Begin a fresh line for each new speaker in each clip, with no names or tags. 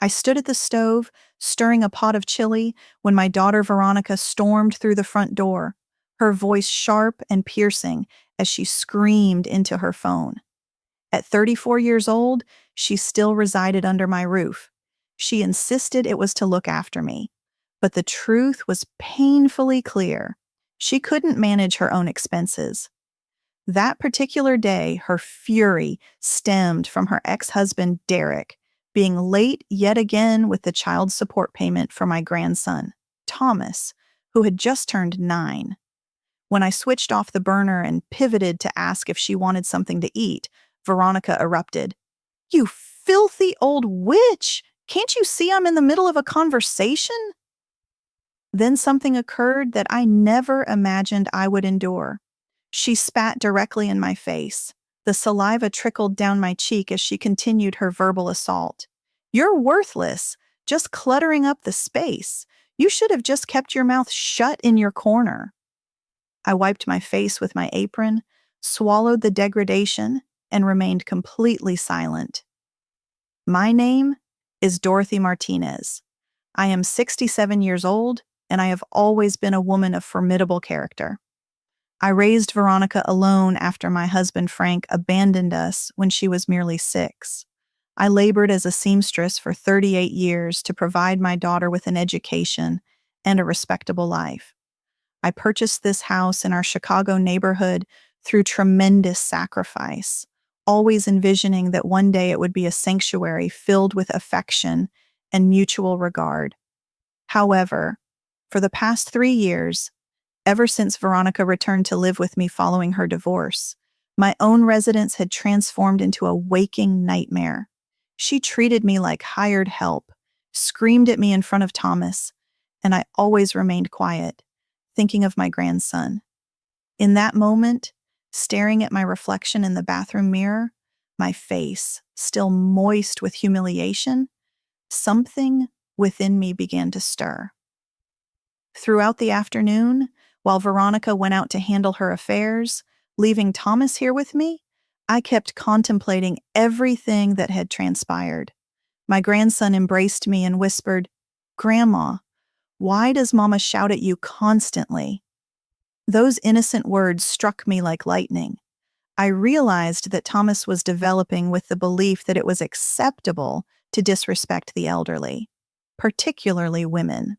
I stood at the stove, stirring a pot of chili, when my daughter Veronica stormed through the front door, her voice sharp and piercing as she screamed into her phone. At 34 years old, she still resided under my roof. She insisted it was to look after me. But the truth was painfully clear. She couldn't manage her own expenses. That particular day, her fury stemmed from her ex-husband, Derek, being late yet again with the child support payment for my grandson, Thomas, who had just turned 9. When I switched off the burner and pivoted to ask if she wanted something to eat, Veronica erupted. "You filthy old witch! Can't you see I'm in the middle of a conversation?" Then something occurred that I never imagined I would endure. She spat directly in my face. The saliva trickled down my cheek as she continued her verbal assault. "You're worthless, just cluttering up the space. You should have just kept your mouth shut in your corner." I wiped my face with my apron, swallowed the degradation, and remained completely silent. My name is Dorothy Martinez. I am 67 years old, and I have always been a woman of formidable character. I raised Veronica alone after my husband Frank abandoned us when she was merely 6. I labored as a seamstress for 38 years to provide my daughter with an education and a respectable life. I purchased this house in our Chicago neighborhood through tremendous sacrifice, always envisioning that one day it would be a sanctuary filled with affection and mutual regard. However, for the past 3 years, ever since Veronica returned to live with me following her divorce, my own residence had transformed into a waking nightmare. She treated me like hired help, screamed at me in front of Thomas, and I always remained quiet, thinking of my grandson. In that moment, staring at my reflection in the bathroom mirror, my face still moist with humiliation, something within me began to stir. Throughout the afternoon, while Veronica went out to handle her affairs, leaving Thomas here with me, I kept contemplating everything that had transpired. My grandson embraced me and whispered, "Grandma, why does Mama shout at you constantly?" Those innocent words struck me like lightning. I realized that Thomas was developing with the belief that it was acceptable to disrespect the elderly, particularly women.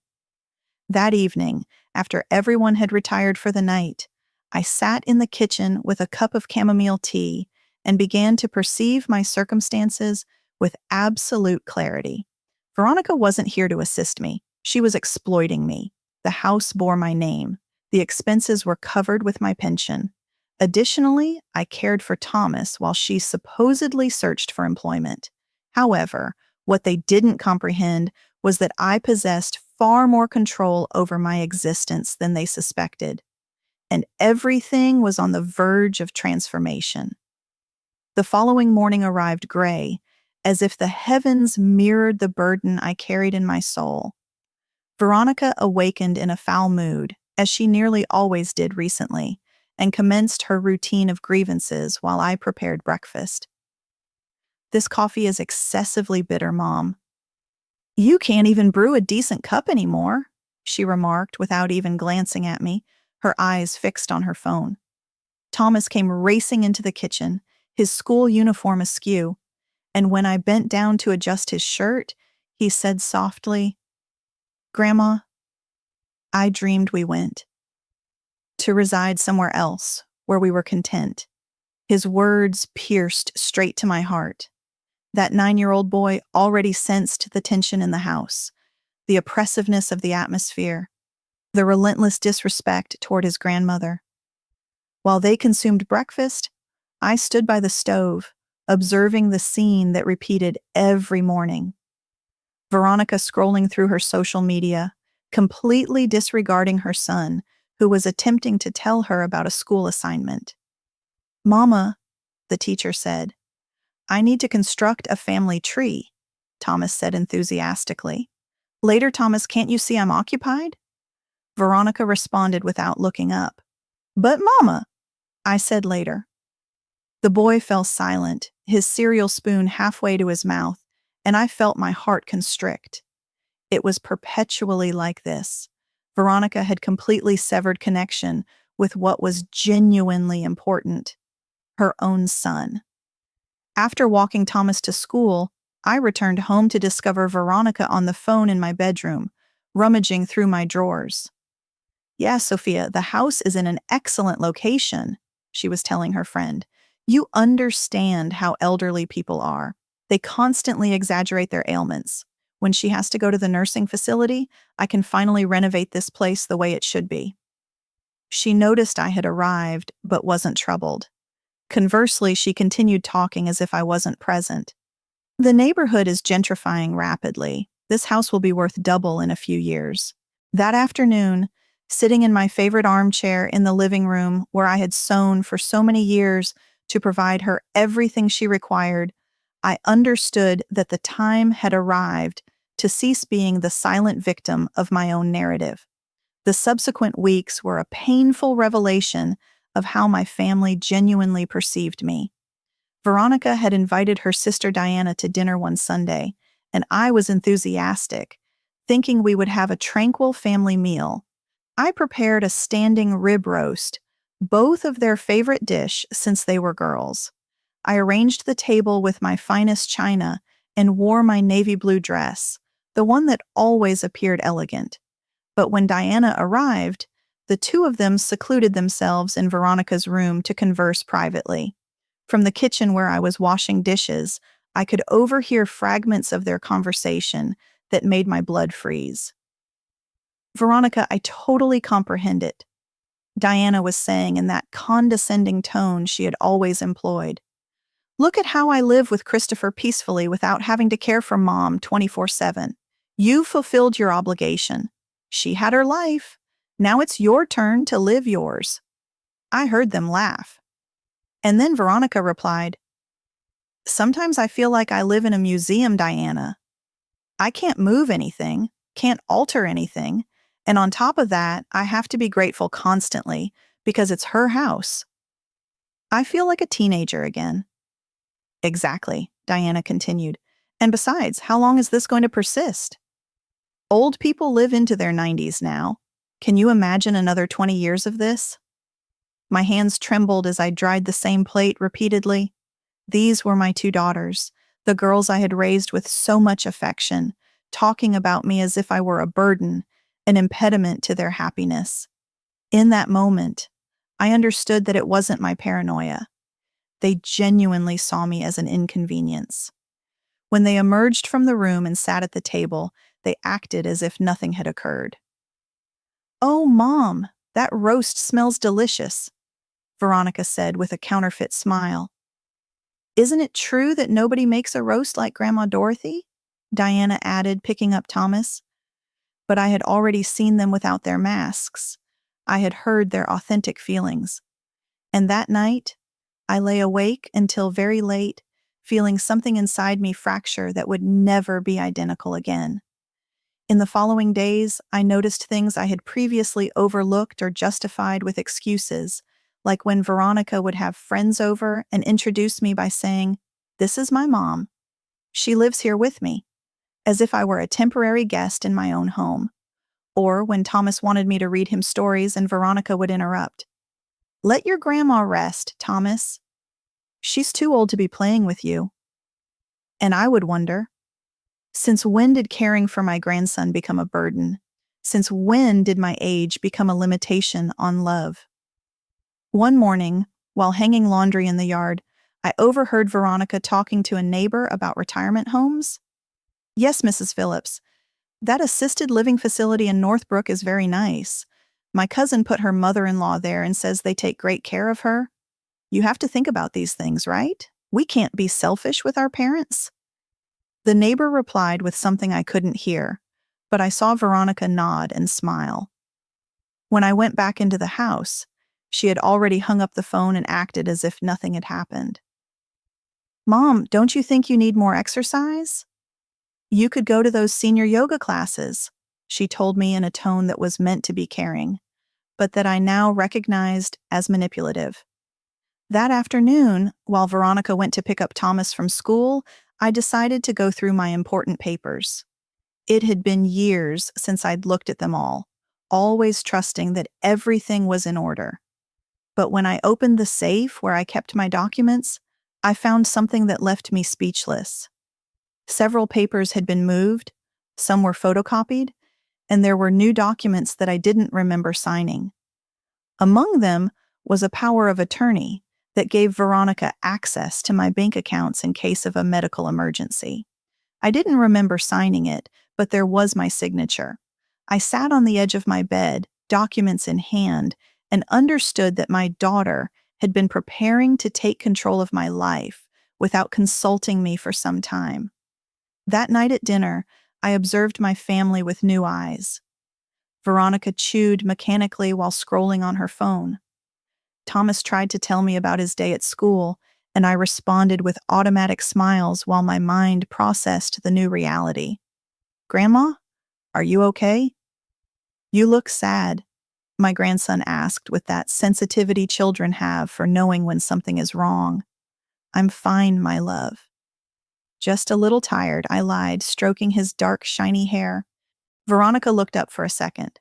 That evening, after everyone had retired for the night, I sat in the kitchen with a cup of chamomile tea and began to perceive my circumstances with absolute clarity. Veronica wasn't here to assist me. She was exploiting me. The house bore my name. The expenses were covered with my pension. Additionally, I cared for Thomas while she supposedly searched for employment. However, what they didn't comprehend was that I possessed far more control over my existence than they suspected, and everything was on the verge of transformation. The following morning arrived gray, as if the heavens mirrored the burden I carried in my soul. Veronica awakened in a foul mood, as she nearly always did recently, and commenced her routine of grievances while I prepared breakfast. "This coffee is excessively bitter, Mom." "You can't even brew a decent cup anymore," she remarked without even glancing at me, her eyes fixed on her phone. Thomas came racing into the kitchen, his school uniform askew, and when I bent down to adjust his shirt, he said softly, "Grandma, I dreamed we went to reside somewhere else, where we were content." His words pierced straight to my heart. That 9-year-old boy already sensed the tension in the house, the oppressiveness of the atmosphere, the relentless disrespect toward his grandmother. While they consumed breakfast, I stood by the stove, observing the scene that repeated every morning. Veronica scrolling through her social media, completely disregarding her son, who was attempting to tell her about a school assignment. "Mama," the teacher said. "I need to construct a family tree," Thomas said enthusiastically. "Later, Thomas, can't you see I'm occupied?" Veronica responded without looking up. "But Mama," I said later. The boy fell silent, his cereal spoon halfway to his mouth, and I felt my heart constrict. It was perpetually like this. Veronica had completely severed connection with what was genuinely important, her own son. After walking Thomas to school, I returned home to discover Veronica on the phone in my bedroom, rummaging through my drawers. "Yes, Sophia, the house is in an excellent location," she was telling her friend. "You understand how elderly people are. They constantly exaggerate their ailments. When she has to go to the nursing facility, I can finally renovate this place the way it should be." She noticed I had arrived, but wasn't troubled. Conversely, she continued talking as if I wasn't present. "The neighborhood is gentrifying rapidly. This house will be worth double in a few years." That afternoon, sitting in my favorite armchair in the living room where I had sewn for so many years to provide her everything she required, I understood that the time had arrived to cease being the silent victim of my own narrative. The subsequent weeks were a painful revelation of how my family genuinely perceived me. Veronica had invited her sister Diana to dinner one Sunday, and I was enthusiastic, thinking we would have a tranquil family meal. I prepared a standing rib roast, both of their favorite dish since they were girls. I arranged the table with my finest china and wore my navy blue dress, the one that always appeared elegant. But when Diana arrived, the two of them secluded themselves in Veronica's room to converse privately. From the kitchen where I was washing dishes, I could overhear fragments of their conversation that made my blood freeze. "Veronica, I totally comprehend it," Diana was saying in that condescending tone she had always employed. "Look at how I live with Christopher peacefully without having to care for Mom 24/7. You fulfilled your obligation. She had her life. Now it's your turn to live yours." I heard them laugh. And then Veronica replied, "Sometimes I feel like I live in a museum, Diana. I can't move anything, can't alter anything, and on top of that, I have to be grateful constantly because it's her house. I feel like a teenager again." "Exactly," Diana continued. "And besides, how long is this going to persist? Old people live into their 90s now. Can you imagine another 20 years of this?" My hands trembled as I dried the same plate repeatedly. These were my two daughters, the girls I had raised with so much affection, talking about me as if I were a burden, an impediment to their happiness. In that moment, I understood that it wasn't my paranoia. They genuinely saw me as an inconvenience. When they emerged from the room and sat at the table, they acted as if nothing had occurred. "Oh, Mom, that roast smells delicious," Veronica said with a counterfeit smile. "Isn't it true that nobody makes a roast like Grandma Dorothy?" Diana added, picking up Thomas. But I had already seen them without their masks. I had heard their authentic feelings. And that night, I lay awake until very late, feeling something inside me fracture that would never be identical again. In the following days, I noticed things I had previously overlooked or justified with excuses, like when Veronica would have friends over and introduce me by saying, "This is my mom. She lives here with me," as if I were a temporary guest in my own home. Or when Thomas wanted me to read him stories and Veronica would interrupt. "Let your grandma rest, Thomas. She's too old to be playing with you." And I would wonder, since when did caring for my grandson become a burden? Since when did my age become a limitation on love? One morning, while hanging laundry in the yard, I overheard Veronica talking to a neighbor about retirement homes. "Yes, Mrs. Phillips, that assisted living facility in Northbrook is very nice. My cousin put her mother-in-law there and says they take great care of her. You have to think about these things, right? We can't be selfish with our parents." The neighbor replied with something I couldn't hear, but I saw Veronica nod and smile. When I went back into the house, she had already hung up the phone and acted as if nothing had happened. "Mom, don't you think you need more exercise? You could go to those senior yoga classes," she told me in a tone that was meant to be caring, but that I now recognized as manipulative. That afternoon, while Veronica went to pick up Thomas from school, I decided to go through my important papers. It had been years since I'd looked at them all, always trusting that everything was in order. But when I opened the safe where I kept my documents, I found something that left me speechless. Several papers had been moved, some were photocopied, and there were new documents that I didn't remember signing. Among them was a power of attorney that gave Veronica access to my bank accounts in case of a medical emergency. I didn't remember signing it, but there was my signature. I sat on the edge of my bed, documents in hand, and understood that my daughter had been preparing to take control of my life without consulting me for some time. That night at dinner, I observed my family with new eyes. Veronica chewed mechanically while scrolling on her phone. Thomas tried to tell me about his day at school, and I responded with automatic smiles while my mind processed the new reality. "Grandma, are you okay?" "You look sad," my grandson asked with that sensitivity children have for knowing when something is wrong. "I'm fine, my love." "Just a little tired," I lied, stroking his dark, shiny hair. Veronica looked up for a second.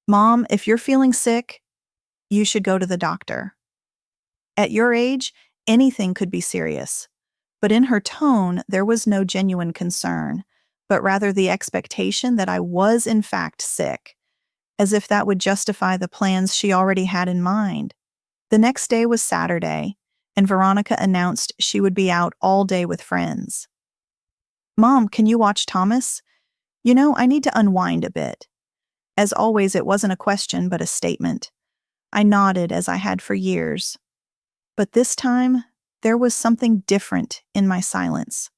"Mom, if you're feeling sick, you should go to the doctor. At your age, anything could be serious." But in her tone, there was no genuine concern, but rather the expectation that I was in fact sick, as if that would justify the plans she already had in mind. The next day was Saturday, and Veronica announced she would be out all day with friends. "Mom, can you watch Thomas? I need to unwind a bit." As always, it wasn't a question, but a statement. I nodded as I had for years. But this time, there was something different in my silence.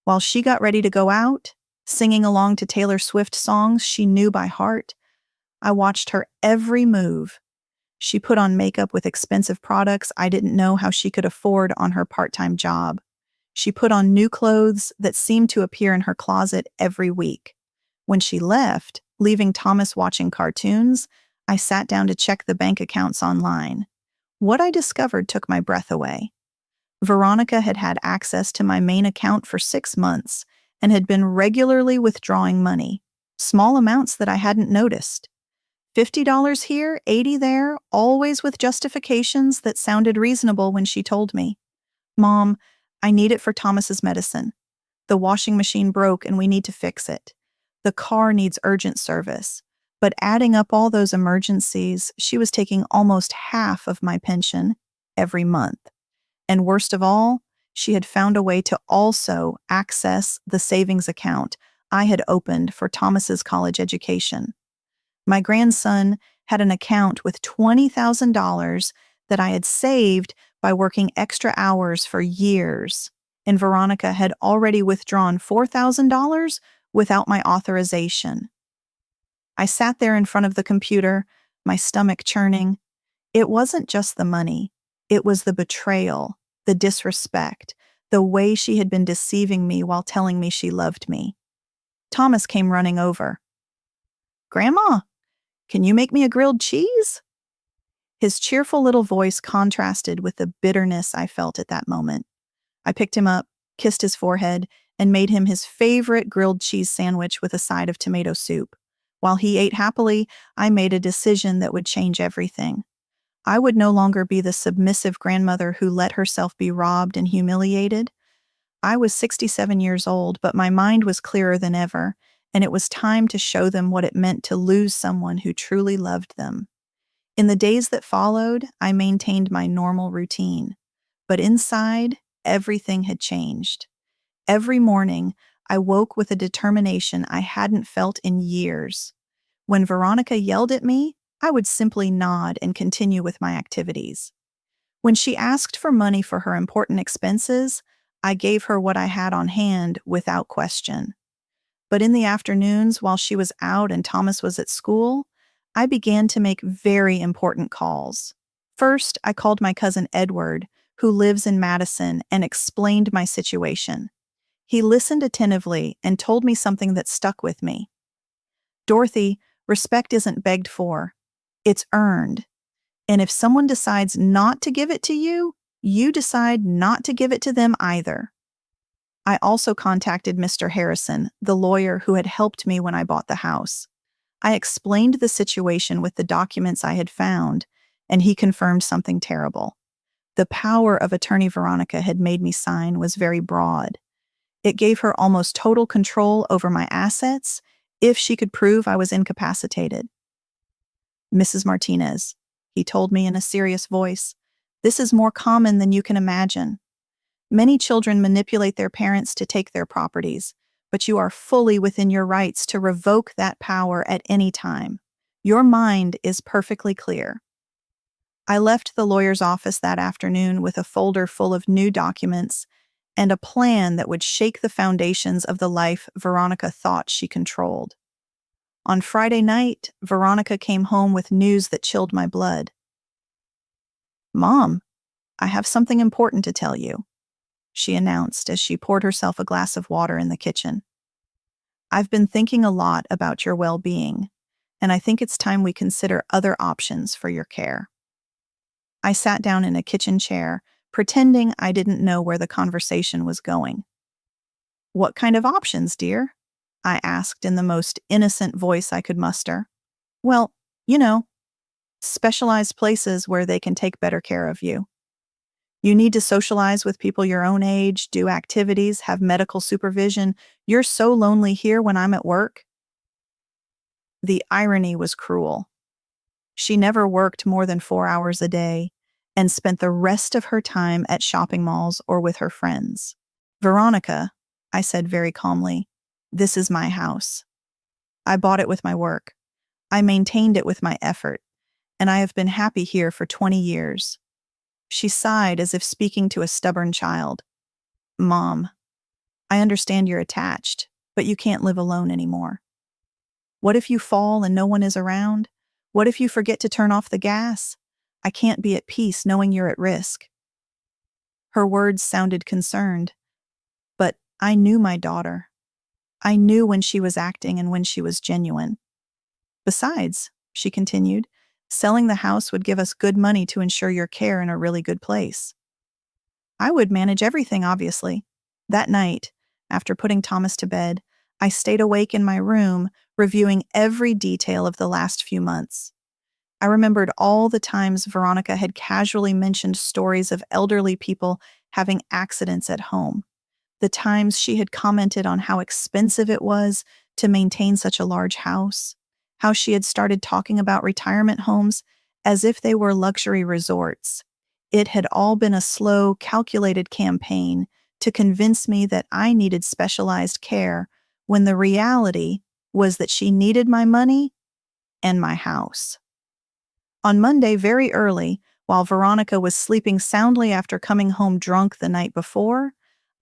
While she got ready to go out, singing along to Taylor Swift songs she knew by heart, I watched her every move. She put on makeup with expensive products I didn't know how she could afford on her part-time job. She put on new clothes that seemed to appear in her closet every week. When she left, leaving Thomas watching cartoons, I sat down to check the bank accounts online. What I discovered took my breath away. Veronica had had access to my main account for 6 months and had been regularly withdrawing money, small amounts that I hadn't noticed. $50 here, 80 there, always with justifications that sounded reasonable when she told me. "Mom, I need it for Thomas's medicine. The washing machine broke and we need to fix it. The car needs urgent service." But adding up all those emergencies, she was taking almost half of my pension every month. And worst of all, she had found a way to also access the savings account I had opened for Thomas's college education. My grandson had an account with $20,000 that I had saved by working extra hours for years, and Veronica had already withdrawn $4,000 without my authorization. I sat there in front of the computer, my stomach churning. It wasn't just the money. It was the betrayal, the disrespect, the way she had been deceiving me while telling me she loved me. Thomas came running over. "Grandma, can you make me a grilled cheese?" His cheerful little voice contrasted with the bitterness I felt at that moment. I picked him up, kissed his forehead, and made him his favorite grilled cheese sandwich with a side of tomato soup. While he ate happily, I made a decision that would change everything. I would no longer be the submissive grandmother who let herself be robbed and humiliated. I was 67 years old, but my mind was clearer than ever, and it was time to show them what it meant to lose someone who truly loved them. In the days that followed, I maintained my normal routine, but inside, everything had changed. Every morning, I woke with a determination I hadn't felt in years. When Veronica yelled at me, I would simply nod and continue with my activities. When she asked for money for her important expenses, I gave her what I had on hand without question. But in the afternoons, while she was out and Thomas was at school, I began to make very important calls. First, I called my cousin Edward, who lives in Madison, and explained my situation. He listened attentively and told me something that stuck with me. "Dorothy, respect isn't begged for. It's earned. And if someone decides not to give it to you, you decide not to give it to them either." I also contacted Mr. Harrison, the lawyer who had helped me when I bought the house. I explained the situation with the documents I had found, and he confirmed something terrible. The power of attorney Veronica had made me sign was very broad. It gave her almost total control over my assets if she could prove I was incapacitated. Mrs. Martinez, he told me in a serious voice, this is more common than you can imagine. Many children manipulate their parents to take their properties, but you are fully within your rights to revoke that power at any time. Your mind is perfectly clear. I left the lawyer's office that afternoon with a folder full of new documents and a plan that would shake the foundations of the life Veronica thought she controlled. On Friday night, Veronica came home with news that chilled my blood. "Mom, I have something important to tell you," she announced as she poured herself a glass of water in the kitchen. "I've been thinking a lot about your well-being, and I think it's time we consider other options for your care." I sat down in a kitchen chair, pretending I didn't know where the conversation was going. "What kind of options, dear?" I asked in the most innocent voice I could muster. "Well, you know, specialized places where they can take better care of you. You need to socialize with people your own age, do activities, have medical supervision. You're so lonely here when I'm at work." The irony was cruel. She never worked more than 4 hours a day and spent the rest of her time at shopping malls or with her friends. "Veronica," I said very calmly, "this is my house. I bought it with my work. I maintained it with my effort, and I have been happy here for 20 years. She sighed as if speaking to a stubborn child. "Mom, I understand you're attached, but you can't live alone anymore. What if you fall and no one is around? What if you forget to turn off the gas? I can't be at peace knowing you're at risk." Her words sounded concerned, but I knew my daughter. I knew when she was acting and when she was genuine. "Besides," she continued, "selling the house would give us good money to ensure your care in a really good place." I would manage everything, obviously. That night, after putting Thomas to bed, I stayed awake in my room, reviewing every detail of the last few months. I remembered all the times Veronica had casually mentioned stories of elderly people having accidents at home, the times she had commented on how expensive it was to maintain such a large house, how she had started talking about retirement homes as if they were luxury resorts. It had all been a slow, calculated campaign to convince me that I needed specialized care when the reality was that she needed my money and my house. On Monday, very early, while Veronica was sleeping soundly after coming home drunk the night before,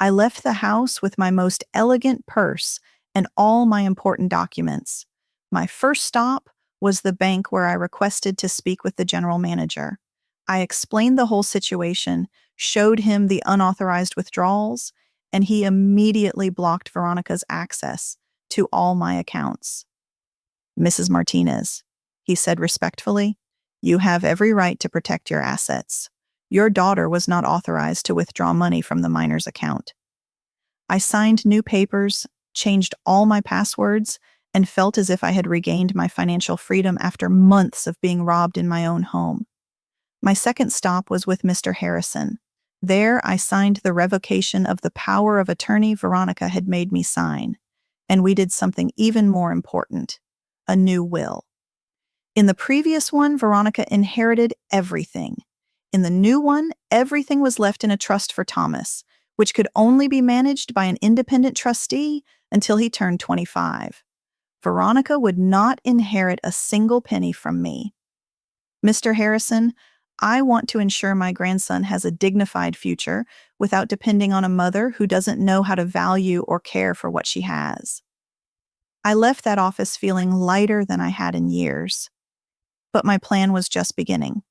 I left the house with my most elegant purse and all my important documents. My first stop was the bank where I requested to speak with the general manager. I explained the whole situation, showed him the unauthorized withdrawals, and he immediately blocked Veronica's access to all my accounts. "Mrs. Martinez," he said respectfully, "you have every right to protect your assets. Your daughter was not authorized to withdraw money from the minor's account." I signed new papers, changed all my passwords, and felt as if I had regained my financial freedom after months of being robbed in my own home. My second stop was with Mr. Harrison. There, I signed the revocation of the power of attorney Veronica had made me sign, and we did something even more important: a new will. In the previous one, Veronica inherited everything. In the new one, everything was left in a trust for Thomas, which could only be managed by an independent trustee until he turned 25. Veronica would not inherit a single penny from me. "Mr. Harrison, I want to ensure my grandson has a dignified future without depending on a mother who doesn't know how to value or care for what she has." I left that office feeling lighter than I had in years. But my plan was just beginning.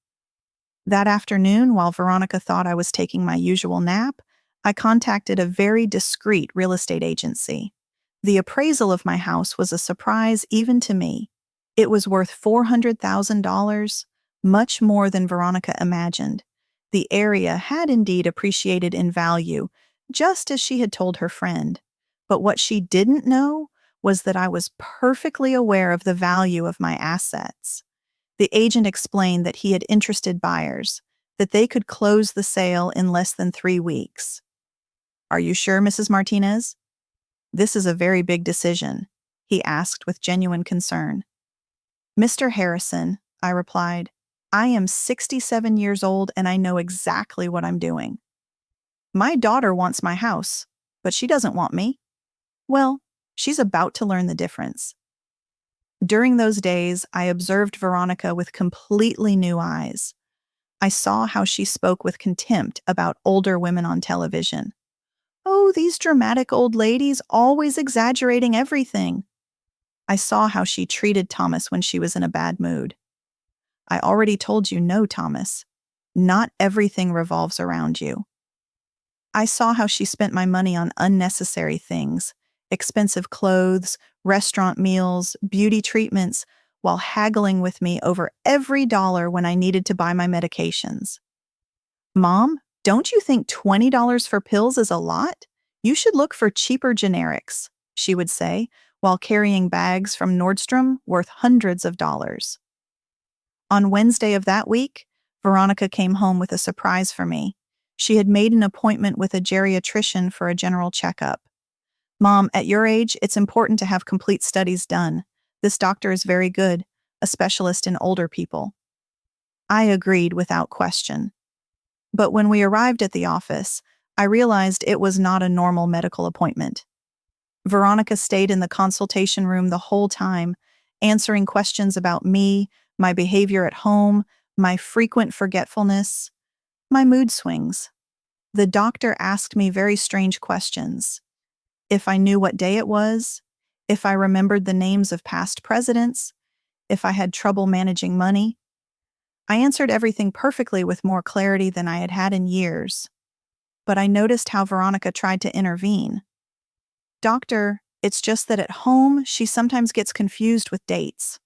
That afternoon, while Veronica thought I was taking my usual nap, I contacted a very discreet real estate agency. The appraisal of my house was a surprise even to me. It was worth $400,000, much more than Veronica imagined. The area had indeed appreciated in value, just as she had told her friend. But what she didn't know was that I was perfectly aware of the value of my assets. The agent explained that he had interested buyers, that they could close the sale in less than 3 weeks. Are you sure, Mrs. Martinez? This is a very big decision, he asked with genuine concern. Mr. Harrison, I replied, I am 67 years old and I know exactly what I'm doing. My daughter wants my house, but she doesn't want me. Well, she's about to learn the difference. During those days, I observed Veronica with completely new eyes. I saw how she spoke with contempt about older women on television. Oh, these dramatic old ladies always exaggerating everything. I saw how she treated Thomas when she was in a bad mood. I already told you no, Thomas. Not everything revolves around you. I saw how she spent my money on unnecessary things, expensive clothes, restaurant meals, beauty treatments, while haggling with me over every dollar when I needed to buy my medications. Mom, don't you think $20 for pills is a lot? You should look for cheaper generics, she would say, while carrying bags from Nordstrom worth hundreds of dollars. On Wednesday of that week, Veronica came home with a surprise for me. She had made an appointment with a geriatrician for a general checkup. Mom, at your age, it's important to have complete studies done. This doctor is very good, a specialist in older people. I agreed without question. But when we arrived at the office, I realized it was not a normal medical appointment. Veronica stayed in the consultation room the whole time, answering questions about me, my behavior at home, my frequent forgetfulness, my mood swings. The doctor asked me very strange questions. If I knew what day it was, if I remembered the names of past presidents, if I had trouble managing money. I answered everything perfectly with more clarity than I had had in years. But I noticed how Veronica tried to intervene. Doctor, it's just that at home, she sometimes gets confused with dates.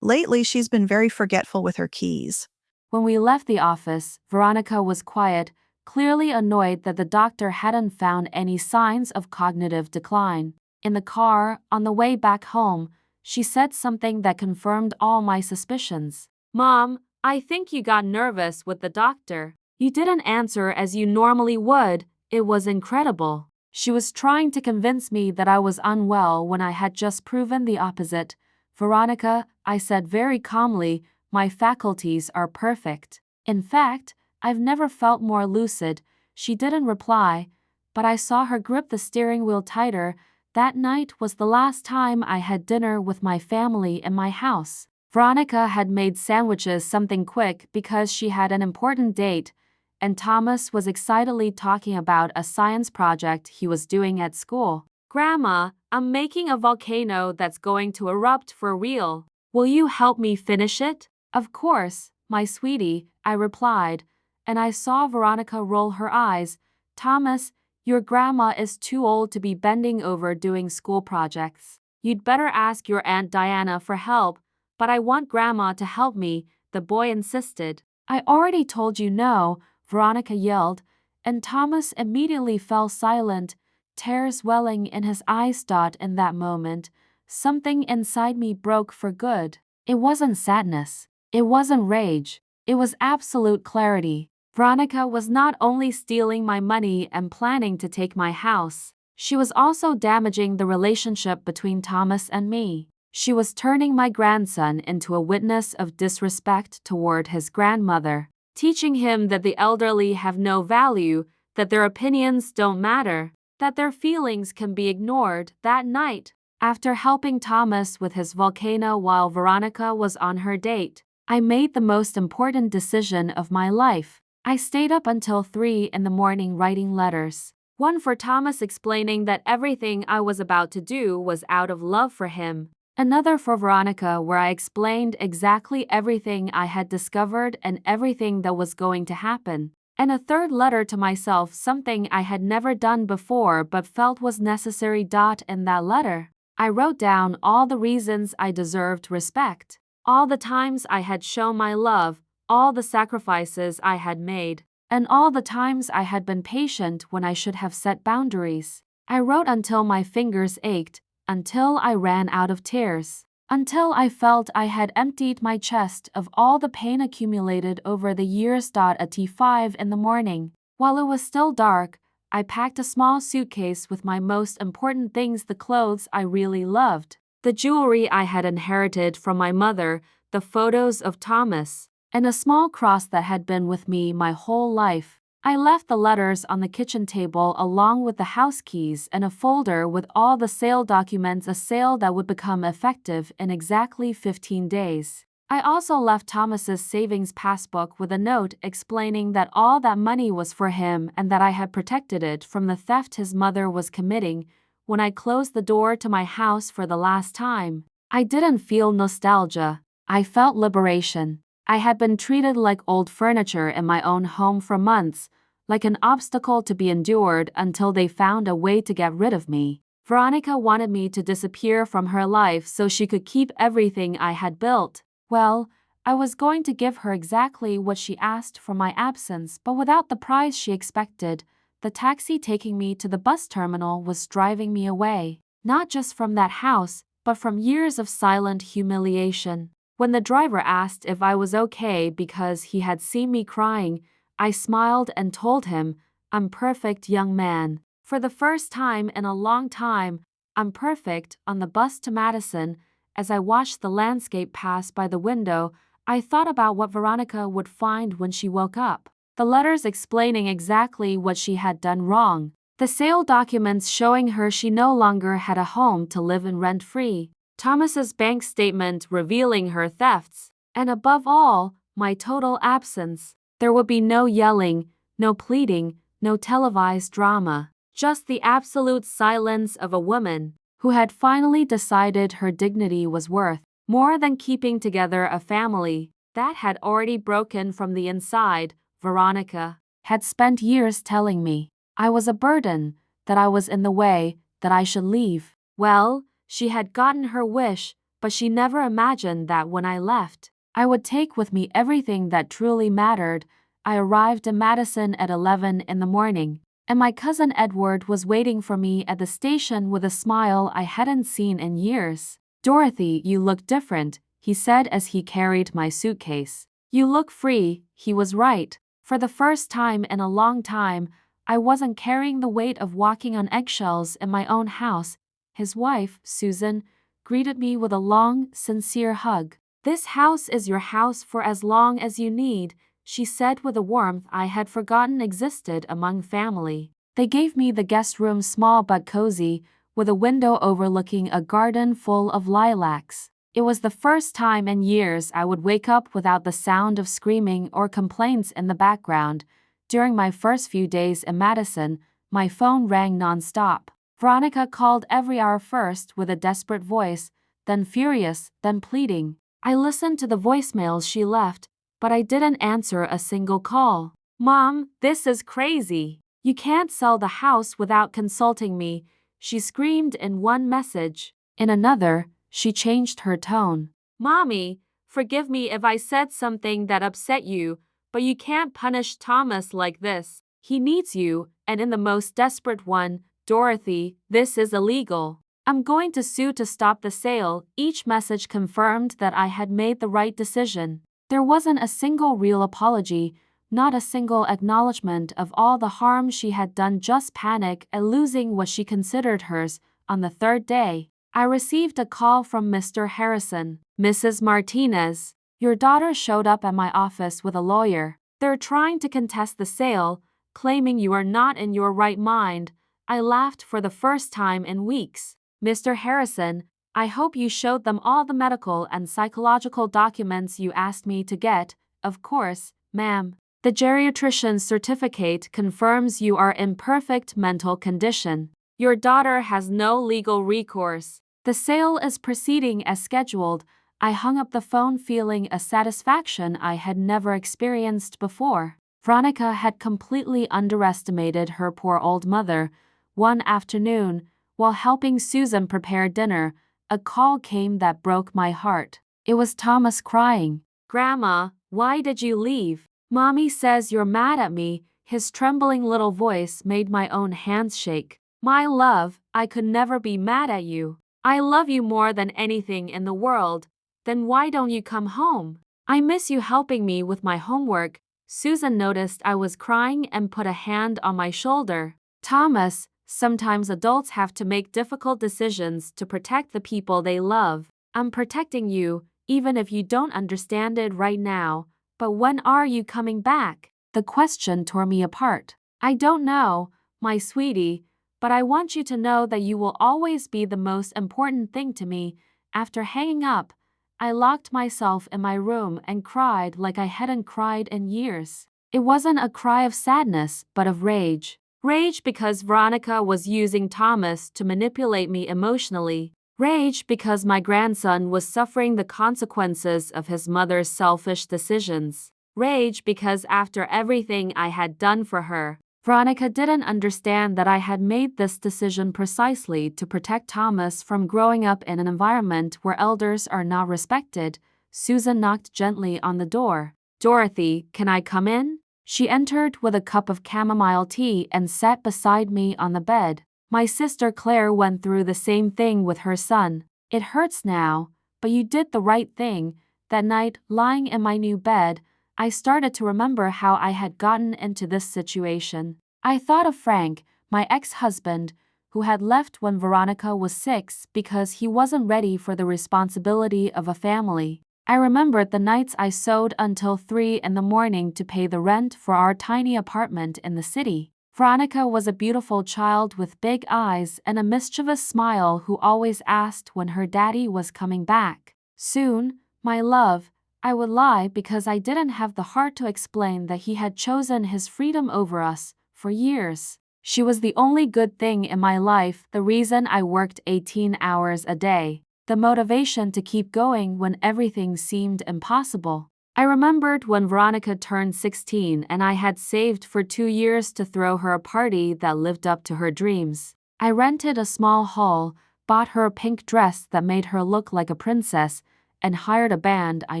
Lately, she's been very forgetful with her keys.
When we left the office, Veronica was quiet, clearly annoyed that the doctor hadn't found any signs of cognitive decline. In the car, on the way back home, she said something that confirmed all my suspicions. Mom, I think you got nervous with the doctor. You didn't answer as you normally would. It was incredible. She was trying to convince me that I was unwell when I had just proven the opposite. Veronica, I said very calmly, my faculties are perfect. In fact, I've never felt more lucid. She didn't reply, but I saw her grip the steering wheel tighter. That night was the last time I had dinner with my family in my house. Veronica had made sandwiches something quick because she had an important date, and Thomas was excitedly talking about a science project he was doing at school. Grandma, I'm making a volcano that's going to erupt for real. Will you help me finish it? Of course, my sweetie, I replied, and I saw Veronica roll her eyes. Thomas, your grandma is too old to be bending over doing school projects. You'd better ask your Aunt Diana for help. But I want Grandma to help me, the boy insisted. I already told you no, Veronica yelled, and Thomas immediately fell silent, tears welling in his eyes. In that moment, something inside me broke for good. It wasn't sadness. It wasn't rage. It was absolute clarity. Veronica was not only stealing my money and planning to take my house, she was also damaging the relationship between Thomas and me. She was turning my grandson into a witness of disrespect toward his grandmother, teaching him that the elderly have no value, that their opinions don't matter, that their feelings can be ignored. That night, after helping Thomas with his volcano while Veronica was on her date, I made the most important decision of my life. I stayed up until 3 in the morning writing letters. One for Thomas explaining that everything I was about to do was out of love for him. Another for Veronica where I explained exactly everything I had discovered and everything that was going to happen. And a third letter to myself, something I had never done before but felt was necessary. In that letter, I wrote down all the reasons I deserved respect, all the times I had shown my love, all the sacrifices I had made. and all the times I had been patient when I should have set boundaries. I wrote until my fingers ached, until I ran out of tears, until I felt I had emptied my chest of all the pain accumulated over the years. At 5 in the morning, while it was still dark, I packed a small suitcase with my most important things: the clothes I really loved, the jewelry I had inherited from my mother, the photos of Thomas, and a small cross that had been with me my whole life. I left the letters on the kitchen table along with the house keys and a folder with all the sale documents, a sale that would become effective in exactly 15 days. I also left Thomas's savings passbook with a note explaining that all that money was for him and that I had protected it from the theft his mother was committing. When I closed the door to my house for the last time, I didn't feel nostalgia. I felt liberation. I had been treated like old furniture in my own home for months, like an obstacle to be endured until they found a way to get rid of me. Veronica wanted me to disappear from her life so she could keep everything I had built. Well, I was going to give her exactly what she asked for my absence, but without the prize she expected. The taxi taking me to the bus terminal was driving me away, not just from that house, but from years of silent humiliation. When the driver asked if I was okay because he had seen me crying, I smiled and told him, "I'm perfect, young man." For the first time in a long time, I'm perfect. On the bus to Madison, as I watched the landscape pass by the window, I thought about what Veronica would find when she woke up. The letters explaining exactly what she had done wrong. The sale documents showing her she no longer had a home to live in rent-free. Thomas's bank statement revealing her thefts. And above all, my total absence. There would be no yelling, no pleading, no televised drama. Just the absolute silence of a woman who had finally decided her dignity was worth more than keeping together a family that had already broken from the inside. Veronica had spent years telling me I was a burden, that I was in the way, that I should leave. Well, she had gotten her wish, but she never imagined that when I left, I would take with me everything that truly mattered. I arrived in Madison at 11 in the morning, and my cousin Edward was waiting for me at the station with a smile I hadn't seen in years. "Dorothy, you look different," he said as he carried my suitcase. "You look free." He was right. For the first time in a long time, I wasn't carrying the weight of walking on eggshells in my own house. His wife, Susan, greeted me with a long, sincere hug. "This house is your house for as long as you need," she said with a warmth I had forgotten existed among family. They gave me the guest room, small but cozy, with a window overlooking a garden full of lilacs. It was the first time in years I would wake up without the sound of screaming or complaints in the background. During my first few days in Madison, my phone rang nonstop. Veronica called every hour, first with a desperate voice, then furious, then pleading. I listened to the voicemails she left, but I didn't answer a single call. "Mom, this is crazy. You can't sell the house without consulting me," she screamed in one message. In another, she changed her tone. "Mommy, forgive me if I said something that upset you, but you can't punish Thomas like this. He needs you, and in the most desperate one, Dorothy, this is illegal. I'm going to sue to stop the sale." Each message confirmed that I had made the right decision. There wasn't a single real apology, not a single acknowledgement of all the harm she had done, just panic at losing what she considered hers. On the third day, I received a call from Mr. Harrison. "Mrs. Martinez, your daughter showed up at my office with a lawyer. They're trying to contest the sale, claiming you are not in your right mind." I laughed for the first time in weeks. "Mr. Harrison, I hope you showed them all the medical and psychological documents you asked me to get." "Of course, ma'am. The geriatrician's certificate confirms you are in perfect mental condition. Your daughter has no legal recourse. The sale is proceeding as scheduled." I hung up the phone feeling a satisfaction I had never experienced before. Veronica had completely underestimated her poor old mother. One afternoon, while helping Susan prepare dinner, a call came that broke my heart. It was Thomas crying. "Grandma, why did you leave? Mommy says you're mad at me. His trembling little voice made my own hands shake. My love, I could never be mad at you. I love you more than anything in the world. Then why don't you come home? I miss you helping me with my homework. Susan noticed I was crying and put a hand on my shoulder. Thomas, sometimes adults have to make difficult decisions to protect the people they love. I'm protecting you, even if you don't understand it right now. But when are you coming back? The question tore me apart. I don't know, my sweetie, but I want you to know that you will always be the most important thing to me. After hanging up, I locked myself in my room and cried like I hadn't cried in years. It wasn't a cry of sadness, but of rage. Rage because Veronica was using Thomas to manipulate me emotionally. Rage because my grandson was suffering the consequences of his mother's selfish decisions. Rage because after everything I had done for her, Veronica didn't understand that I had made this decision precisely to protect Thomas from growing up in an environment where elders are not respected. Susan knocked gently on the door. Dorothy, can I come in? She entered with a cup of chamomile tea and sat beside me on the bed. My sister Claire went through the same thing with her son. It hurts now, but you did the right thing. That night, lying in my new bed, I started to remember how I had gotten into this situation. I thought of Frank, my ex-husband, who had left when Veronica was 6 because he wasn't ready for the responsibility of a family. I remembered the nights I sewed until 3 in the morning to pay the rent for our tiny apartment in the city. Veronica was a beautiful child with big eyes and a mischievous smile who always asked when her daddy was coming back. Soon, my love, I would lie because I didn't have the heart to explain that he had chosen his freedom over us for years. She was the only good thing in my life, the reason I worked 18 hours a day, the motivation to keep going when everything seemed impossible. I remembered when Veronica turned 16 and I had saved for 2 years to throw her a party that lived up to her dreams. I rented a small hall, bought her a pink dress that made her look like a princess, and hired a band I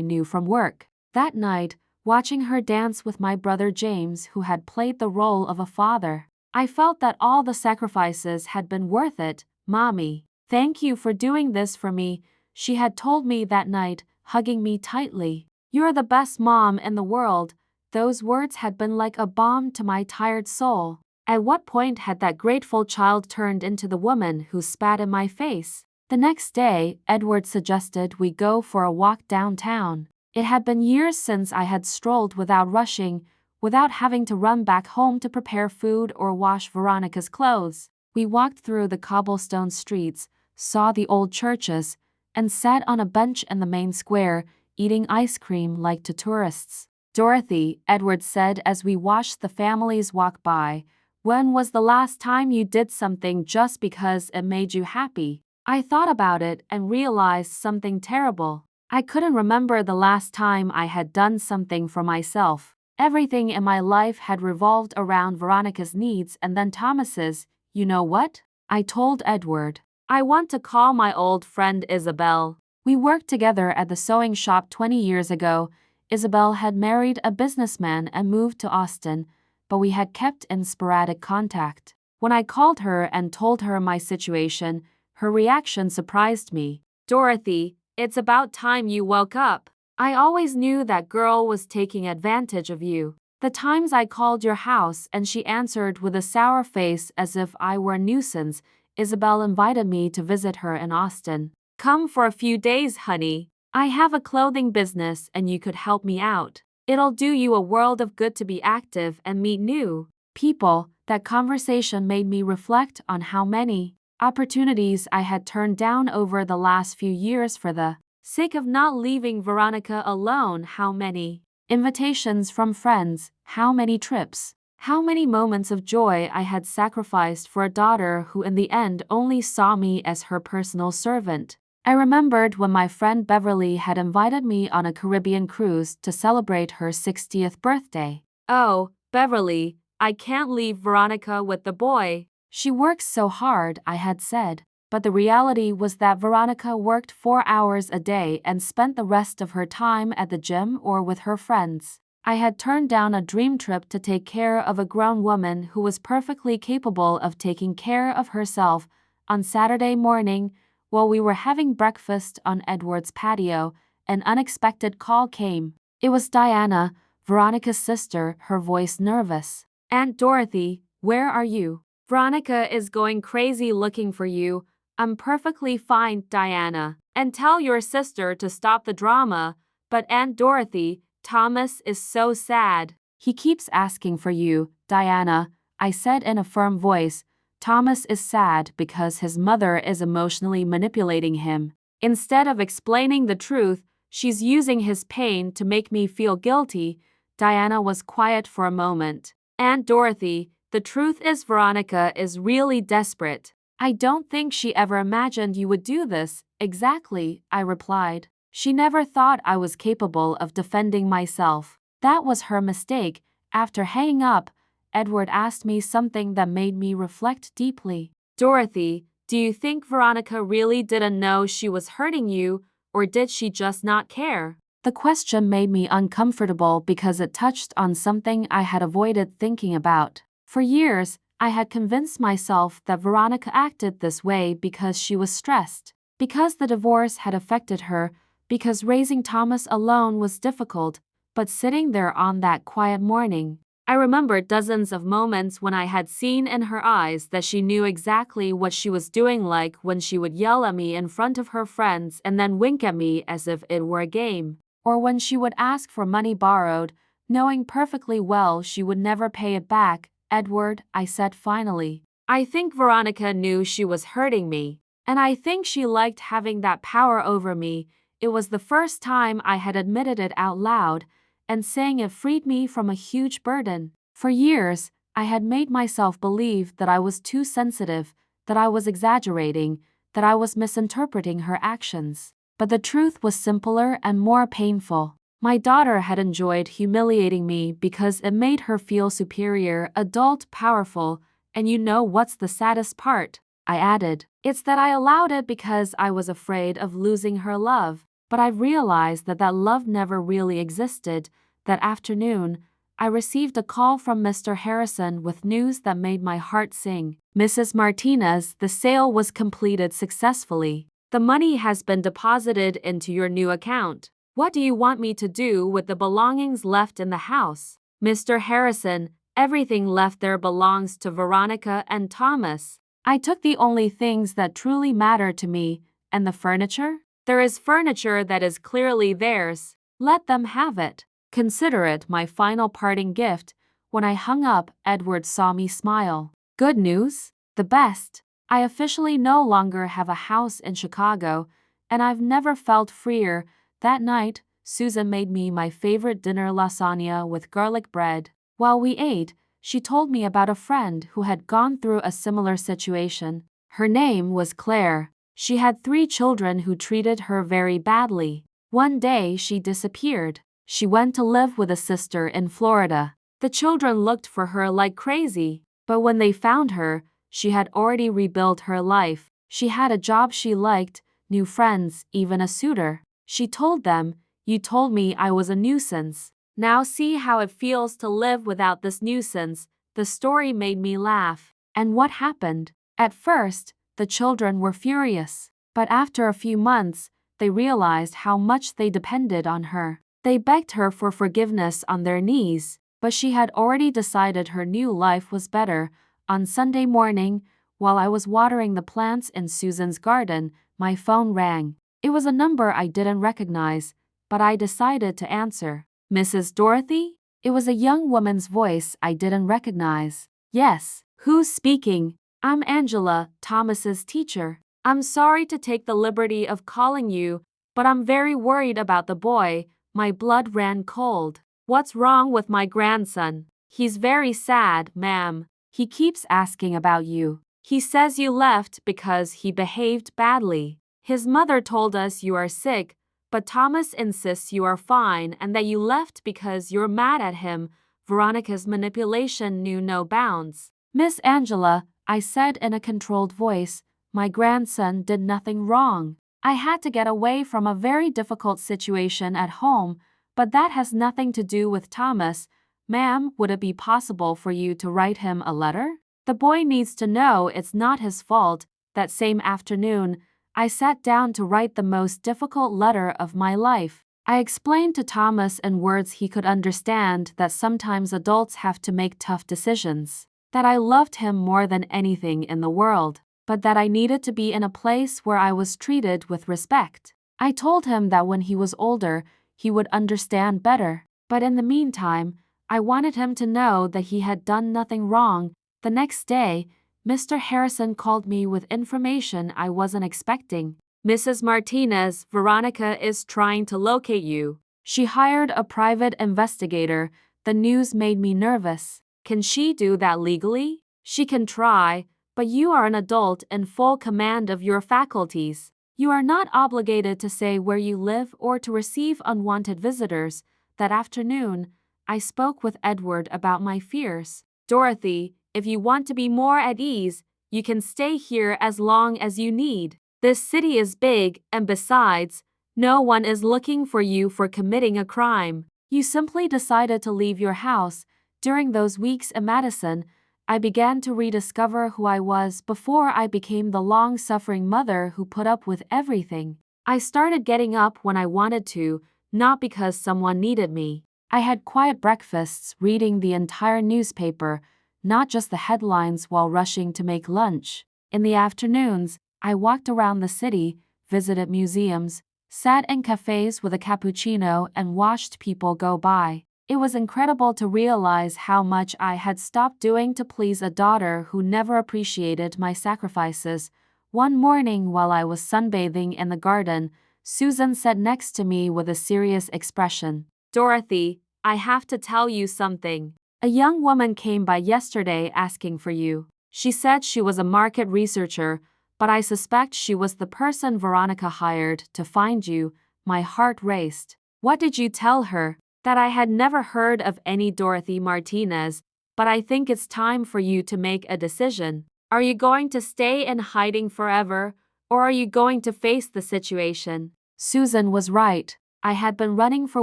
knew from work. That night, watching her dance with my brother James, who had played the role of a father, I felt that all the sacrifices had been worth it. Mommy, thank you for doing this for me, she had told me that night, hugging me tightly. You're the best mom in the world. Those words had been like a balm to my tired soul. At what point had that grateful child turned into the woman who spat in my face? The next day, Edward suggested we go for a walk downtown. It had been years since I had strolled without rushing, without having to run back home to prepare food or wash Veronica's clothes. We walked through the cobblestone streets, saw the old churches, and sat on a bench in the main square, eating ice cream like to tourists. Dorothy, Edward said as we watched the families walk by, when was the last time you did something just because it made you happy? I thought about it and realized something terrible. I couldn't remember the last time I had done something for myself. Everything in my life had revolved around Veronica's needs and then Thomas's. You know what? I told Edward. I want to call my old friend Isabel. We worked together at the sewing shop 20 years ago. Isabel had married a businessman and moved to Austin, but we had kept in sporadic contact. When I called her and told her my situation, her reaction surprised me. Dorothy, it's about time you woke up. I always knew that girl was taking advantage of you. The times I called your house and she answered with a sour face as if I were a nuisance, Isabel invited me to visit her in Austin. Come for a few days, honey. I have a clothing business and you could help me out. It'll do you a world of good to be active and meet new people. That conversation made me reflect on how many opportunities I had turned down over the last few years for the sake of not leaving Veronica alone. How many invitations from friends, how many trips, how many moments of joy I had sacrificed for a daughter who in the end only saw me as her personal servant. I remembered when my friend Beverly had invited me on a Caribbean cruise to celebrate her 60th birthday. Oh, Beverly, I can't leave Veronica with the boy. She works so hard, I had said. But the reality was that Veronica worked 4 hours a day and spent the rest of her time at the gym or with her friends. I had turned down a dream trip to take care of a grown woman who was perfectly capable of taking care of herself. On Saturday morning, while we were having breakfast on Edward's patio, an unexpected call came. It was Diana, Veronica's sister, her voice nervous. "Aunt Dorothy, where are you? Veronica is going crazy looking for you." "I'm perfectly fine, Diana. And tell your sister to stop the drama." "But Aunt Dorothy, Thomas is so sad. He keeps asking for you, Diana," I said in a firm voice. "Thomas is sad because his mother is emotionally manipulating him. Instead of explaining the truth, she's using his pain to make me feel guilty." Diana was quiet for a moment. "Aunt Dorothy, the truth is Veronica is really desperate." "I don't think she ever imagined you would do this." "Exactly," I replied. "She never thought I was capable of defending myself. That was her mistake." After hanging up, Edward asked me something that made me reflect deeply. "Dorothy, do you think Veronica really didn't know she was hurting you, or did she just not care?" The question made me uncomfortable because it touched on something I had avoided thinking about. For years, I had convinced myself that Veronica acted this way because she was stressed, because the divorce had affected her, because raising Thomas alone was difficult. But sitting there on that quiet morning, I remembered dozens of moments when I had seen in her eyes that she knew exactly what she was doing, like when she would yell at me in front of her friends and then wink at me as if it were a game, or when she would ask for money borrowed, knowing perfectly well she would never pay it back. "Edward," I said finally, "I think Veronica knew she was hurting me, and I think she liked having that power over me." It was the first time I had admitted it out loud, and saying it freed me from a huge burden. For years, I had made myself believe that I was too sensitive, that I was exaggerating, that I was misinterpreting her actions. But the truth was simpler and more painful. My daughter had enjoyed humiliating me because it made her feel superior, adult, powerful, and you know what's the saddest part? I added. It's that I allowed it because I was afraid of losing her love. But I realized that that love never really existed. That afternoon, I received a call from Mr. Harrison with news that made my heart sing. "Mrs. Martinez, the sale was completed successfully. The money has been deposited into your new account. What do you want me to do with the belongings left in the house?" "Mr. Harrison, everything left there belongs to Veronica and Thomas." I took the only things that truly matter to me. "And the furniture?" "There is furniture that is clearly theirs. Let them have it. Consider it my final parting gift." When I hung up, Edward saw me smile. "Good news?" "The best. I officially no longer have a house in Chicago, and I've never felt freer." That night, Susan made me my favorite dinner, lasagna with garlic bread. While we ate, she told me about a friend who had gone through a similar situation. Her name was Claire. She had 3 children who treated her very badly. One day she disappeared. She went to live with a sister in Florida. The children looked for her like crazy, but when they found her, she had already rebuilt her life. She had a job she liked, new friends, even a suitor. She told them, "You told me I was a nuisance. Now see how it feels to live without this nuisance." The story made me laugh. And what happened? At first, the children were furious, but after a few months, they realized how much they depended on her. They begged her for forgiveness on their knees, but she had already decided her new life was better. On Sunday morning, while I was watering the plants in Susan's garden, my phone rang. It was a number I didn't recognize, but I decided to answer. "Mrs. Dorothy?" It was a young woman's voice I didn't recognize. "Yes, who's speaking?" "I'm Angela, Thomas's teacher. I'm sorry to take the liberty of calling you, but I'm very worried about the boy." My blood ran cold. "What's wrong with my grandson?" "He's very sad, ma'am. He keeps asking about you. He says you left because he behaved badly. His mother told us you are sick, but Thomas insists you are fine and that you left because you're mad at him." Veronica's manipulation knew no bounds. "Miss Angela," I said in a controlled voice, "my grandson did nothing wrong. I had to get away from a very difficult situation at home. But that has nothing to do with Thomas. Ma'am, would it be possible for you to write him a letter? The boy needs to know it's not his fault. That same afternoon, I sat down to write the most difficult letter of my life. I explained to Thomas in words he could understand that sometimes adults have to make tough decisions, that I loved him more than anything in the world, but that I needed to be in a place where I was treated with respect. I told him that when he was older, he would understand better, but in the meantime, I wanted him to know that he had done nothing wrong. The next day, Mr. Harrison called me with information I wasn't expecting. Mrs. Martinez, Veronica is trying to locate you. She hired a private investigator. The news made me nervous. Can she do that legally? She can try, but you are an adult in full command of your faculties. You are not obligated to say where you live or to receive unwanted visitors. That afternoon, I spoke with Edward about my fears. Dorothy, if you want to be more at ease, you can stay here as long as you need. This city is big, and besides, no one is looking for you for committing a crime. You simply decided to leave your house. During those weeks in Madison, I began to rediscover who I was before I became the long-suffering mother who put up with everything. I started getting up when I wanted to, not because someone needed me. I had quiet breakfasts, reading the entire newspaper, not just the headlines while rushing to make lunch. In the afternoons, I walked around the city, visited museums, sat in cafes with a cappuccino and watched people go by. It was incredible to realize how much I had stopped doing to please a daughter who never appreciated my sacrifices. One morning while I was sunbathing in the garden, Susan sat next to me with a serious expression. Dorothy, I have to tell you something. A young woman came by yesterday asking for you. She said she was a market researcher, but I suspect she was the person Veronica hired to find you. My heart raced. What did you tell her? That I had never heard of any Dorothy Martinez, but I think it's time for you to make a decision. Are you going to stay in hiding forever, or are you going to face the situation? Susan was right. I had been running for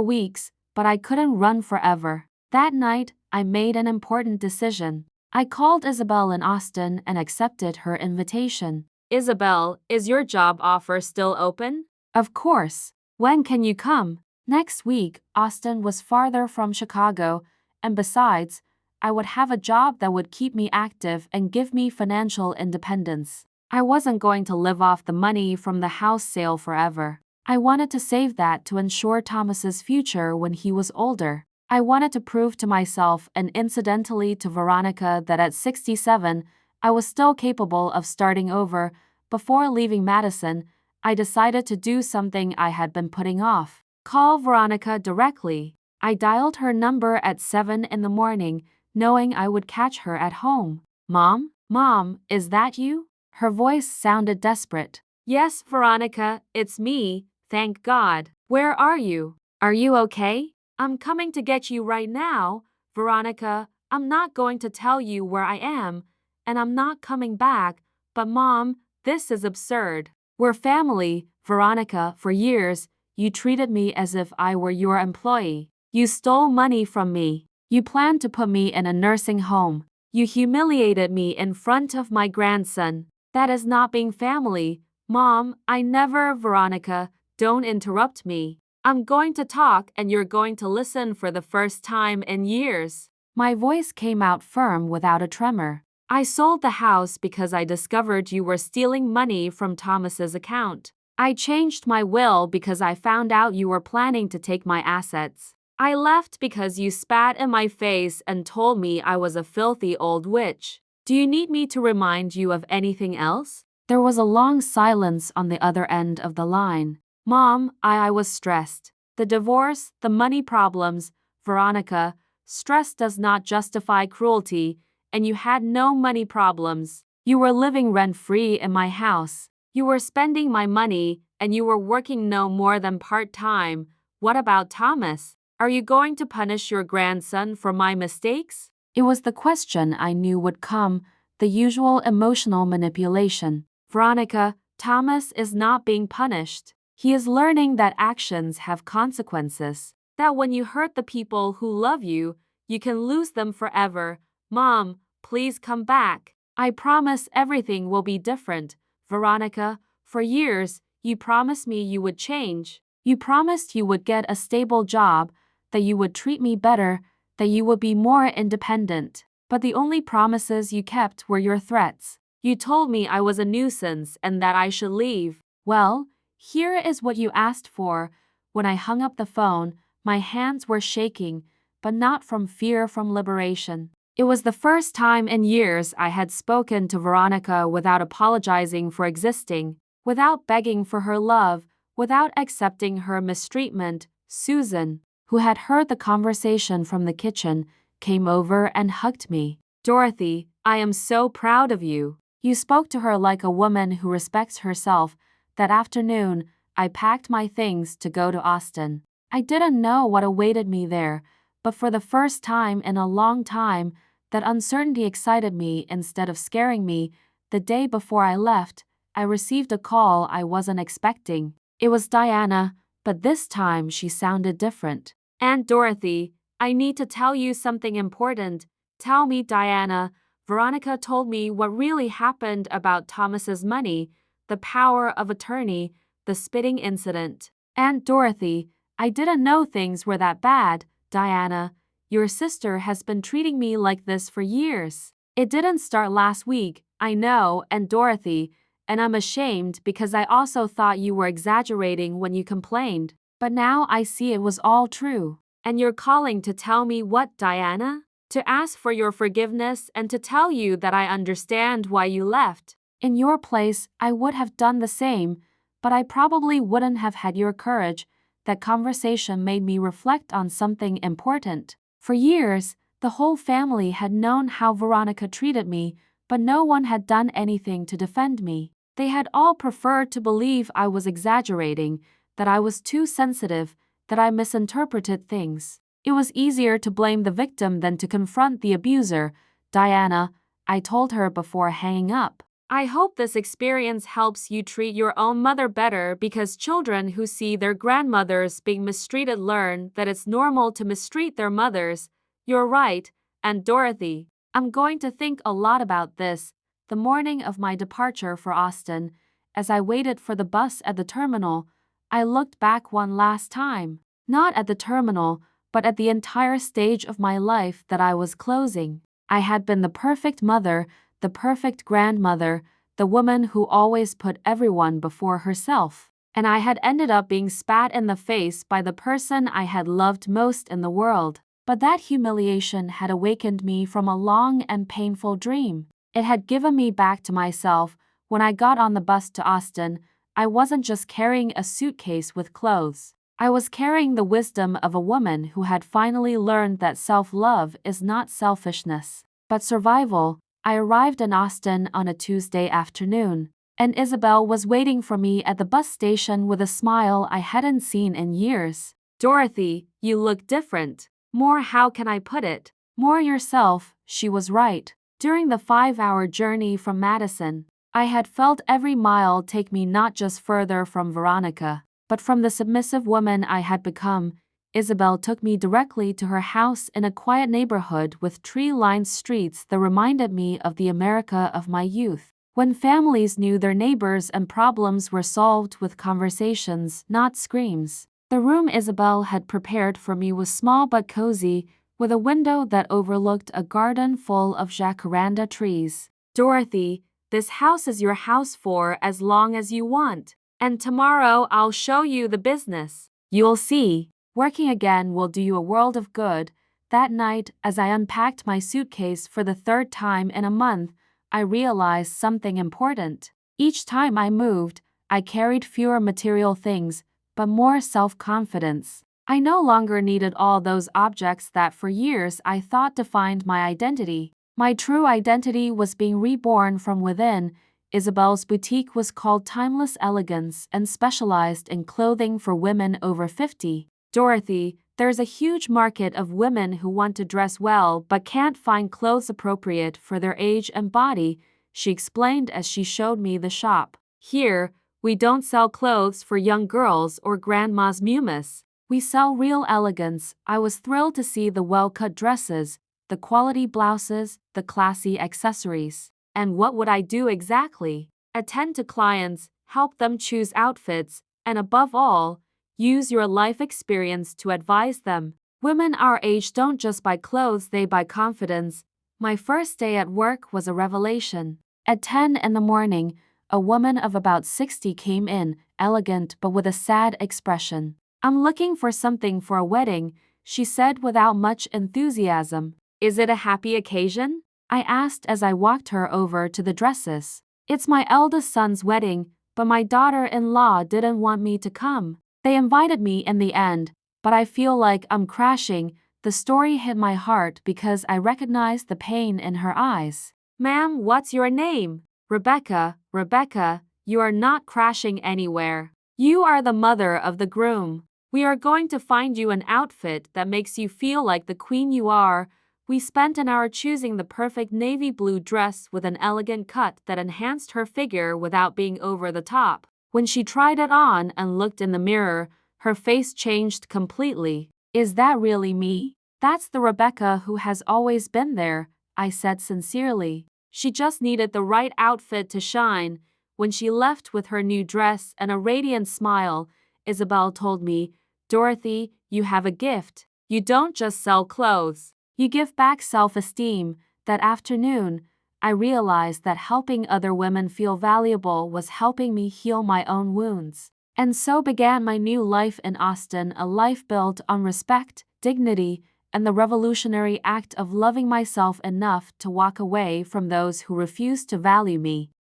weeks, but I couldn't run forever. That night, I made an important decision. I called Isabel in Austin and accepted her invitation. Isabel, is your job offer still open? Of course. When can you come? Next week. Austin was farther from Chicago, and besides, I would have a job that would keep me active and give me financial independence. I wasn't going to live off the money from the house sale forever. I wanted to save that to ensure Thomas's future when he was older. I wanted to prove to myself and incidentally to Veronica that at 67, I was still capable of starting over. Before leaving Madison, I decided to do something I had been putting off. Call Veronica directly. I dialed her number at 7 in the morning, knowing I would catch her at home. Mom? Mom, is that you? Her voice sounded desperate. Yes, Veronica, it's me, thank God. Where are you? Are you okay? I'm coming to get you right now. Veronica, I'm not going to tell you where I am, and I'm not coming back, but Mom, this is absurd. We're family, Veronica. For years, you treated me as if I were your employee. You stole money from me. You planned to put me in a nursing home. You humiliated me in front of my grandson. That is not being family. Mom, I never. Veronica, don't interrupt me. I'm going to talk and you're going to listen for the first time in years. My voice came out firm without a tremor. I sold the house because I discovered you were stealing money from Thomas's account. I changed my will because I found out you were planning to take my assets. I left because you spat in my face and told me I was a filthy old witch. Do you need me to remind you of anything else? There was a long silence on the other end of the line. Mom, I was stressed. The divorce, the money problems. Veronica, stress does not justify cruelty, and you had no money problems. You were living rent-free in my house. You were spending my money, and you were working no more than part-time. What about Thomas? Are you going to punish your grandson for my mistakes? It was the question I knew would come, the usual emotional manipulation. Veronica, Thomas is not being punished. He is learning that actions have consequences. That when you hurt the people who love you, you can lose them forever. Mom, please come back. I promise everything will be different. Veronica, for years, you promised me you would change. You promised you would get a stable job, that you would treat me better, that you would be more independent. But the only promises you kept were your threats. You told me I was a nuisance and that I should leave. Well, here is what you asked for. When I hung up the phone, my hands were shaking, but not from fear, from liberation. It was the first time in years I had spoken to Veronica without apologizing for existing, without begging for her love, without accepting her mistreatment. Susan, who had heard the conversation from the kitchen, came over and hugged me. Dorothy, I am so proud of you. You spoke to her like a woman who respects herself. That afternoon, I packed my things to go to Austin. I didn't know what awaited me there, but for the first time in a long time, that uncertainty excited me instead of scaring me. The day before I left, I received a call I wasn't expecting. It was Diana, but this time she sounded different. Aunt Dorothy, I need to tell you something important. Tell me, Diana. Veronica told me what really happened about Thomas's money, the power of attorney, the spitting incident. Aunt Dorothy, I didn't know things were that bad. Diana, your sister has been treating me like this for years. It didn't start last week, I know, Aunt Dorothy, and I'm ashamed because I also thought you were exaggerating when you complained. But now I see it was all true. And you're calling to tell me what, Diana? To ask for your forgiveness and to tell you that I understand why you left. In your place, I would have done the same, but I probably wouldn't have had your courage. That conversation made me reflect on something important. For years, the whole family had known how Veronica treated me, but no one had done anything to defend me. They had all preferred to believe I was exaggerating, that I was too sensitive, that I misinterpreted things. It was easier to blame the victim than to confront the abuser. Diana, I told her before hanging up. I hope this experience helps you treat your own mother better, because children who see their grandmothers being mistreated learn that it's normal to mistreat their mothers. You're right, and Dorothy, I'm going to think a lot about this. The morning of my departure for Austin, as I waited for the bus at the terminal, I looked back one last time, not at the terminal, but at the entire stage of my life that I was closing. I had been the perfect mother, the perfect grandmother, the woman who always put everyone before herself. And I had ended up being spat in the face by the person I had loved most in the world. But that humiliation had awakened me from a long and painful dream. It had given me back to myself. When I got on the bus to Austin, I wasn't just carrying a suitcase with clothes. I was carrying the wisdom of a woman who had finally learned that self-love is not selfishness, but survival. I arrived in Austin on a Tuesday afternoon, and Isabel was waiting for me at the bus station with a smile I hadn't seen in years. Dorothy, you look different. More, how can I put it? More yourself. She was right. During the 5-hour journey from Madison, I had felt every mile take me not just further from Veronica, but from the submissive woman I had become. Isabel took me directly to her house in a quiet neighborhood with tree-lined streets that reminded me of the America of my youth, when families knew their neighbors and problems were solved with conversations, not screams. The room Isabel had prepared for me was small but cozy, with a window that overlooked a garden full of jacaranda trees. Dorothy, this house is your house for as long as you want. And tomorrow I'll show you the business. You'll see. Working again will do you a world of good. That night, as I unpacked my suitcase for the 3rd time in a month, I realized something important. Each time I moved, I carried fewer material things, but more self-confidence. I no longer needed all those objects that for years I thought defined my identity. My true identity was being reborn from within. Isabel's boutique was called Timeless Elegance and specialized in clothing for women over 50. Dorothy, there's a huge market of women who want to dress well but can't find clothes appropriate for their age and body, she explained as she showed me the shop. Here, we don't sell clothes for young girls or grandma's mumus. We sell real elegance. I was thrilled to see the well-cut dresses, the quality blouses, the classy accessories. And what would I do exactly? Attend to clients, help them choose outfits, and above all, use your life experience to advise them. Women our age don't just buy clothes, they buy confidence. My first day at work was a revelation. At 10 in the morning, a woman of about 60 came in, elegant but with a sad expression. "I'm looking for something for a wedding," she said without much enthusiasm. "Is it a happy occasion?" I asked as I walked her over to the dresses. "It's my eldest son's wedding, but my daughter-in-law didn't want me to come. They invited me in the end, but I feel like I'm crashing." The story hit my heart because I recognized the pain in her eyes. "Ma'am, what's your name?" "Rebecca." "Rebecca, you are not crashing anywhere. You are the mother of the groom. We are going to find you an outfit that makes you feel like the queen you are." We spent an hour choosing the perfect navy blue dress with an elegant cut that enhanced her figure without being over the top. When she tried it on and looked in the mirror, her face changed completely. "Is that really me?" "That's the Rebecca who has always been there," I said sincerely. She just needed the right outfit to shine. When she left with her new dress and a radiant smile, Isabel told me, "Dorothy, you have a gift. You don't just sell clothes. You give back self-esteem." That afternoon, I realized that helping other women feel valuable was helping me heal my own wounds. And so began my new life in Austin, a life built on respect, dignity, and the revolutionary act of loving myself enough to walk away from those who refused to value me.